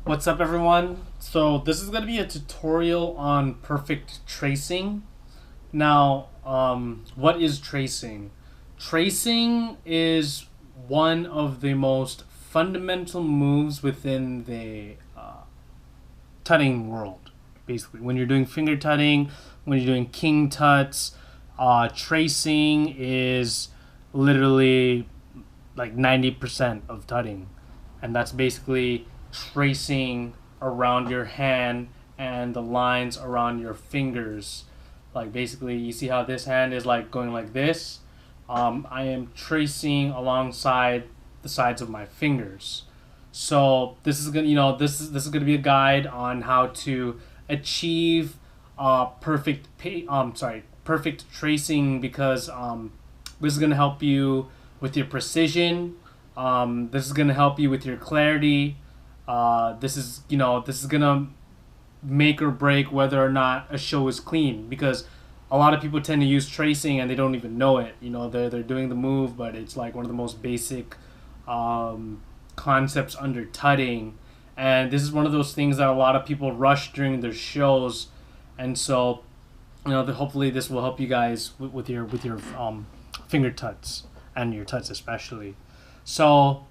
What's up, everyone? So this is going to be a tutorial on perfect tracing. Now, what is tracing? Tracing is one of the most fundamental moves within the tutting world. Basically, when you're doing finger tutting, when you're doing king tuts, tracing is literally like 90% of tutting, and that's basically tracing around your hand and the lines around your fingers. Like basically, you see how this hand is like going like this. I am tracing alongside the sides of my fingers. So this is gonna, this is gonna be a guide on how to achieve perfect tracing, because this is gonna help you with your precision. This is gonna help you with your clarity. This is gonna make or break whether or not a show is clean, because a lot of people tend to use tracing and they don't even know it. They're doing the move, but it's like one of the most basic concepts under tutting, and this is one of those things that a lot of people rush during their shows, and so hopefully this will help you guys with your finger tuts and your tuts especially. So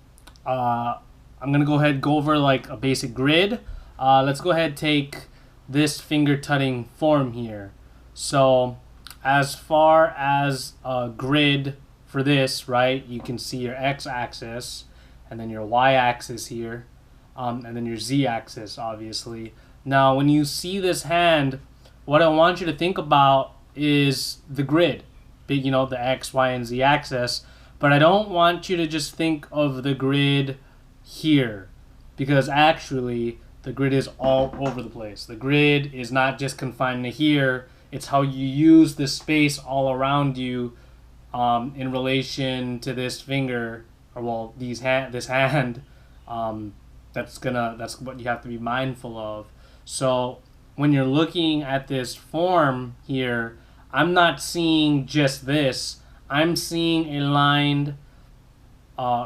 I'm gonna go ahead and go over like a basic grid. Let's go ahead and take this finger tutting form here. So as far as a grid for this, right, you can see your x-axis and then your y-axis here, and then your z-axis, obviously. Now when you see this hand, what I want you to think about is the grid, the x, y, and z axis, but I don't want you to just think of the grid here, because actually the grid is all over the place. The grid is not just confined to here. It's how you use the space all around you in relation to this finger, or well, this hand. That's what you have to be mindful of. So when you're looking at this form here, I'm not seeing just this. I'm seeing a line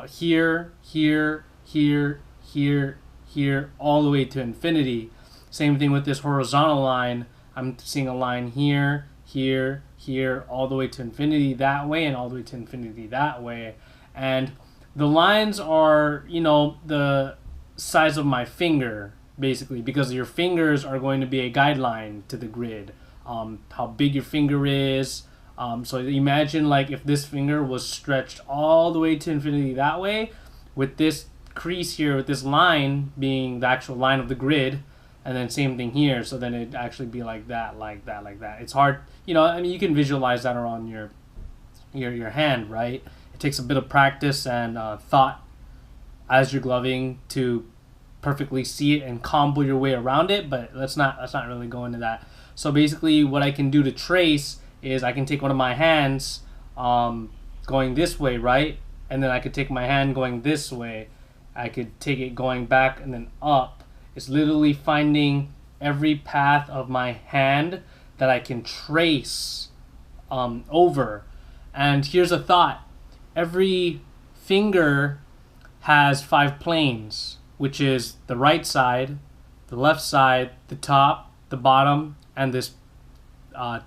here, here, here, here, here, all the way to infinity. Same thing with this horizontal line. I'm seeing a line here, here, here, all the way to infinity that way, and all the way to infinity that way. And the lines are, the size of my finger, basically, because your fingers are going to be a guideline to the grid. How big your finger is. So imagine like if this finger was stretched all the way to infinity that way, with this crease here, with this line being the actual line of the grid, and then same thing here. So then it'd actually be like that, like that, like that. It's hard, you can visualize that around your hand, right? It takes a bit of practice and thought as you're gloving to perfectly see it and combo your way around it, but let's not really go into that. So basically what I can do to trace is I can take one of my hands going this way, right? And then I could take my hand going this way. I could take it going back and then up. It's literally finding every path of my hand that I can trace over. And here's a thought. Every finger has 5 planes, which is the right side, the left side, the top, the bottom, and this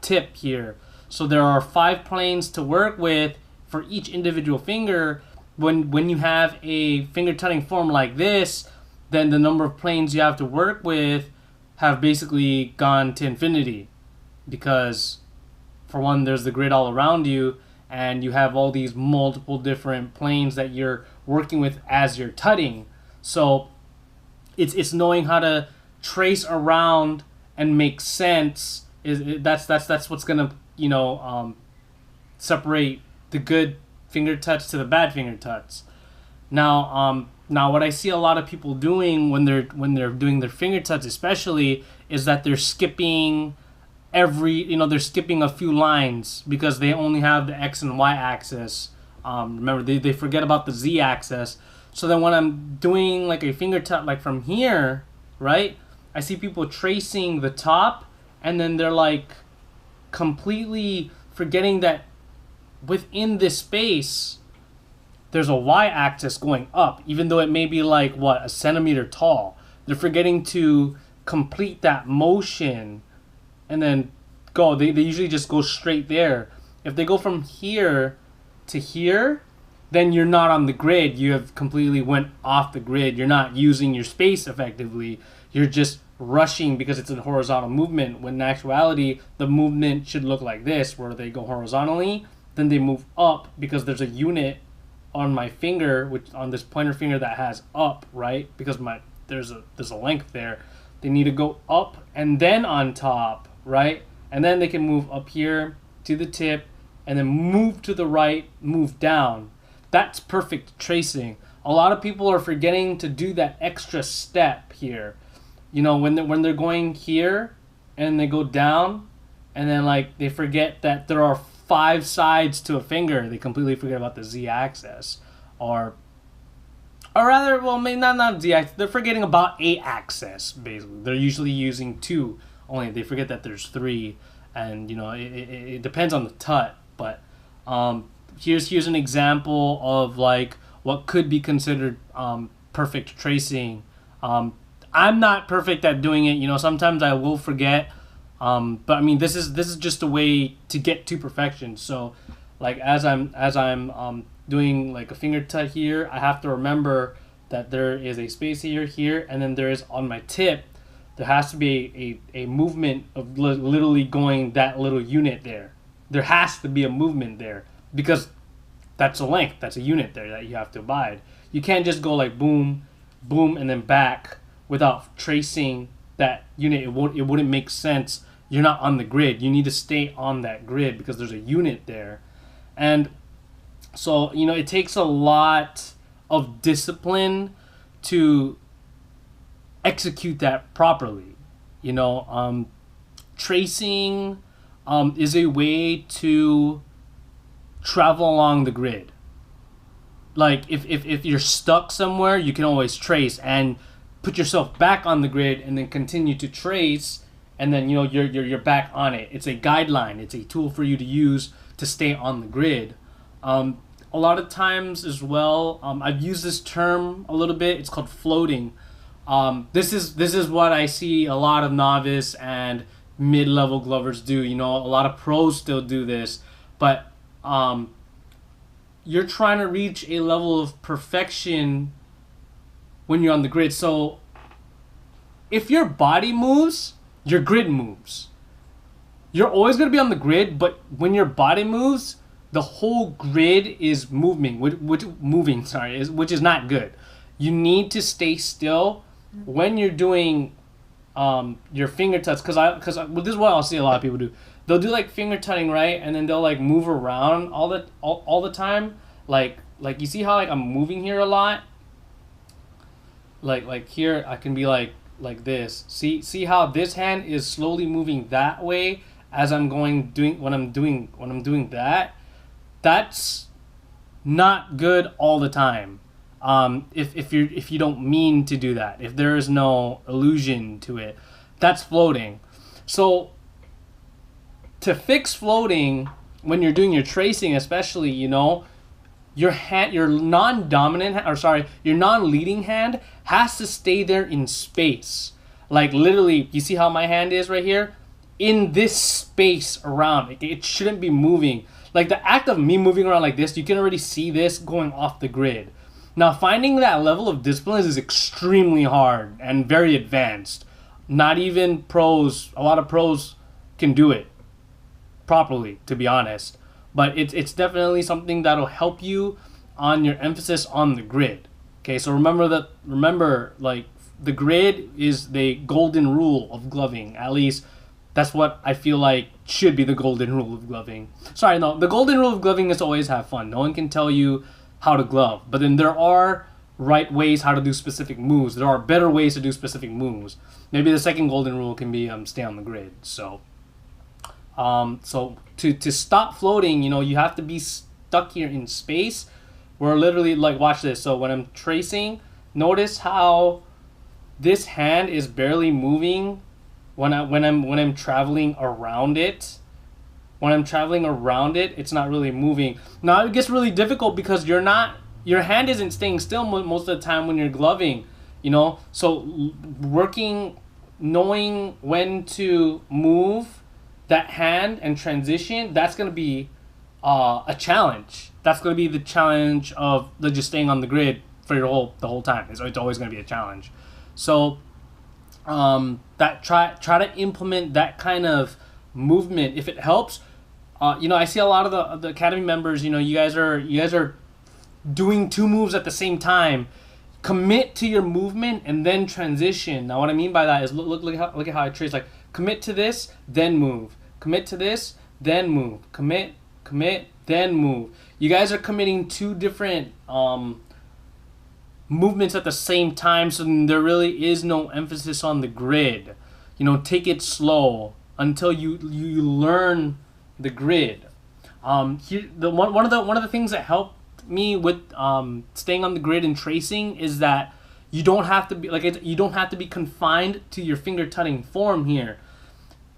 tip here. So there are 5 planes to work with for each individual finger. When you have a finger tutting form like this, then the number of planes you have to work with have basically gone to infinity, because for one, there's the grid all around you, and you have all these multiple different planes that you're working with as you're tutting. So it's knowing how to trace around and make sense. That's what's gonna separate the good finger tuts to the bad finger tuts. Now what I see a lot of people doing when they're doing their finger tuts especially is that they're skipping they're skipping a few lines because they only have the X and Y axis. Remember, they forget about the Z axis. So then when I'm doing like a finger tut like from here, right, I see people tracing the top, and then they're like completely forgetting that within this space there's a y-axis going up, even though it may be like what, a centimeter tall. they're forgetting to complete that motion and then go. They usually just go straight there. If they go from here to here, then you're not on the grid. You have completely went off the grid. You're not using your space effectively. You're just rushing because it's a horizontal movement, when in actuality the movement should look like this, where they go horizontally, then they move up because there's a unit on my finger, which on this pointer finger, that has up, right? Because there's a length there. They need to go up and then on top, right? And then they can move up here to the tip and then move to the right, move down. That's perfect tracing. A lot of people are forgetting to do that extra step here. You know, when they're going here and they go down, and then like they forget that there are 5 sides to a finger. They completely forget about the z-axis, or rather, well, maybe not z-axis. They're forgetting about a-axis. Basically, they're usually using 2 only. They forget that there's 3, and you know it depends on the tut. But here's an example of like what could be considered perfect tracing. I'm not perfect at doing it. You know, sometimes I will forget. But I mean, this is just a way to get to perfection. So, like as I'm doing like a finger tut here, I have to remember that there is a space here, and then there is on my tip. There has to be a movement of literally going that little unit there. There has to be a movement there because that's a length, that's a unit there that you have to abide. You can't just go like boom, boom, and then back without tracing that unit. It wouldn't make sense. You're not on the grid. You need to stay on that grid because there's a unit there. And so, you know, it takes a lot of discipline to execute that properly. You know, tracing is a way to travel along the grid. Like if you're stuck somewhere, you can always trace and put yourself back on the grid and then continue to trace, and then you know you're back on it. It's a guideline. It's a tool for you to use to stay on the grid. A lot of times as well, I've used this term a little bit. It's called floating. This is what I see a lot of novice and mid-level glovers do. You know, a lot of pros still do this, but you're trying to reach a level of perfection when you're on the grid. So if your body moves, your grid moves. You're always going to be on the grid, but when your body moves, the whole grid is moving, which is not good. You need to stay still when you're doing your finger tuts, because this is what I'll see a lot of people do. They'll do like finger tutting, right? And then they'll like move around all the time. Like you see how like I'm moving here a lot? Like here I can be like this. See how this hand is slowly moving that way as I'm when I'm doing that. That's not good all the time. If you don't mean to do that, if there is no illusion to it, that's floating. So to fix floating when you're doing your tracing, especially, you know, your non-leading hand has to stay there in space. Like literally, you see how my hand is right here? In this space around. It shouldn't be moving. Like the act of me moving around like this, you can already see this going off the grid. Now finding that level of discipline is extremely hard and very advanced. Not even pros, a lot of pros can do it properly, to be honest. But it's definitely something that'll help you on your emphasis on the grid. Okay, so remember like the grid is the golden rule of gloving. At least that's what I feel like should be the golden rule of gloving. Sorry, no, the golden rule of gloving is to always have fun. No one can tell you how to glove, but then there are right ways how to do specific moves. There are better ways to do specific moves. Maybe the second golden rule can be stay on the grid. So to stop floating, you know, you have to be stuck here in space. We're literally like, watch this. So when I'm tracing, notice how this hand is barely moving when I'm traveling around it. When I'm traveling around it, it's not really moving. Now it gets really difficult because your hand isn't staying still most of the time when you're gloving. you know. So working, knowing when to move that hand and transition, that's going to be a challenge. That's going to be the challenge of just staying on the grid for the whole time. It's always going to be a challenge. So that try to implement that kind of movement if it helps. You know, I see a lot of the academy members. You know, you guys are doing two moves at the same time. Commit to your movement and then transition. Now, what I mean by that is look at how I trace. Like, commit to this, then move. Commit to this, then move. Commit, then move. You guys are committing two different movements at the same time, so there really is no emphasis on the grid. You know, take it slow until you learn the grid. Here, one of the things that helped me with staying on the grid and tracing is that you don't have to be you don't have to be confined to your finger tutting form here.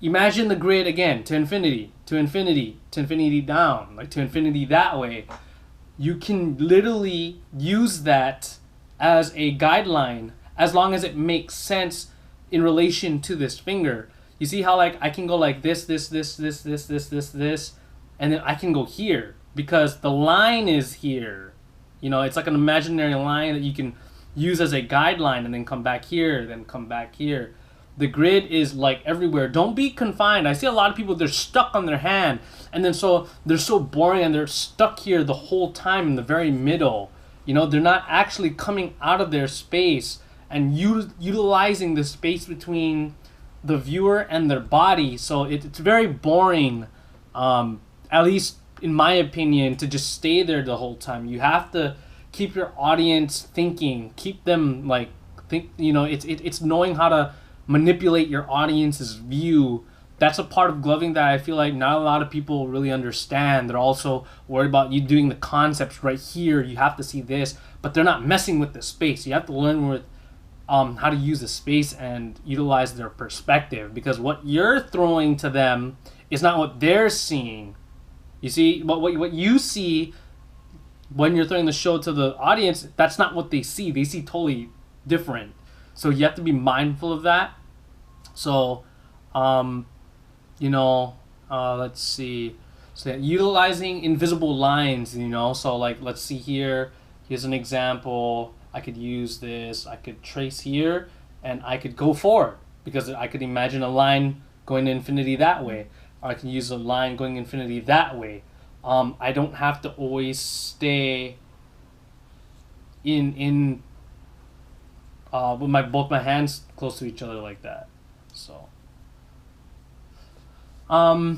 Imagine the grid again, to infinity, to infinity, to infinity down, like to infinity that way. You can literally use that as a guideline as long as it makes sense in relation to this finger. You see how like I can go like this, and then I can go here because the line is here. You know, it's like an imaginary line that you can use as a guideline and then come back here, then come back here. The grid is like everywhere. Don't be confined. I see a lot of people, they're stuck on their hand, and then so they're so boring and they're stuck here the whole time in the very middle. You know, they're not actually coming out of their space and utilizing the space between the viewer and their body. So it's very boring, at least in my opinion, to just stay there the whole time. You have to keep your audience thinking, keep them like you know, it's knowing how to manipulate your audience's view. That's a part of gloving that I feel like not a lot of people really understand. They're also worried about you doing the concepts right here. You have to see this, but they're not messing with the space. You have to learn with how to use the space and utilize their perspective, because what you're throwing to them is not what they're seeing. You see, what you see when you're throwing the show to the audience, that's not what they see. They see totally different. So you have to be mindful of that. So, you know, let's see. So utilizing invisible lines, you know. So like, let's see here. Here's an example. I could use this. I could trace here, and I could go forward because I could imagine a line going to infinity that way. Or I can use a line going infinity that way. I don't have to always stay in with both my hands close to each other like that. So I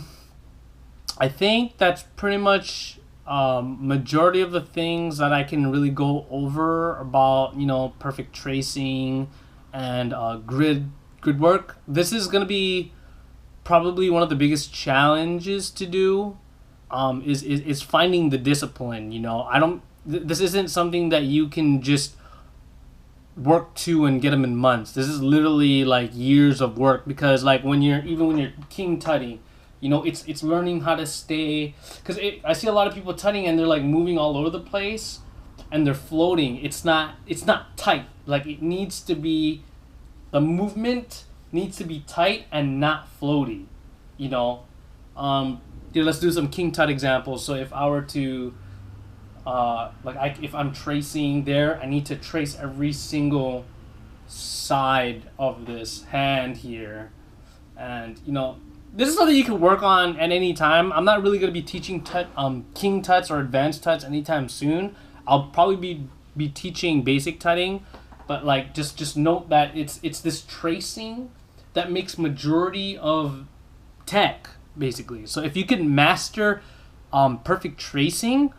think that's pretty much majority of the things that I can really go over about, you know, perfect tracing and grid work. This is gonna be probably one of the biggest challenges to do. Is finding the discipline. You know, this isn't something that you can just work to and get them in months. This is literally like years of work, because like when you're king tutting, you know, it's learning how to stay, because I see a lot of people tutting and they're like moving all over the place and they're floating. It's not tight. Like, it needs to be, the movement needs to be tight and not floaty, you know. Let's do some king tut examples. So if I were to if I'm tracing there, I need to trace every single side of this hand here. And, you know, this is something you can work on at any time. I'm not really going to be teaching king tuts or advanced tuts anytime soon. I'll probably be teaching basic tutting, but like just note that it's this tracing that makes majority of tech, basically. So if you can master perfect tracing,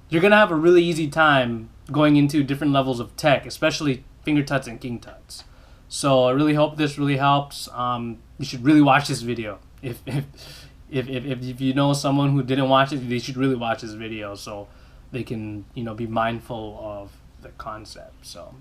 you're going to have a really easy time going into different levels of tech, especially finger tuts and king tuts. So I really hope this really helps. You should really watch this video. If you know someone who didn't watch it, they should really watch this video so they can, you know, be mindful of the concept. So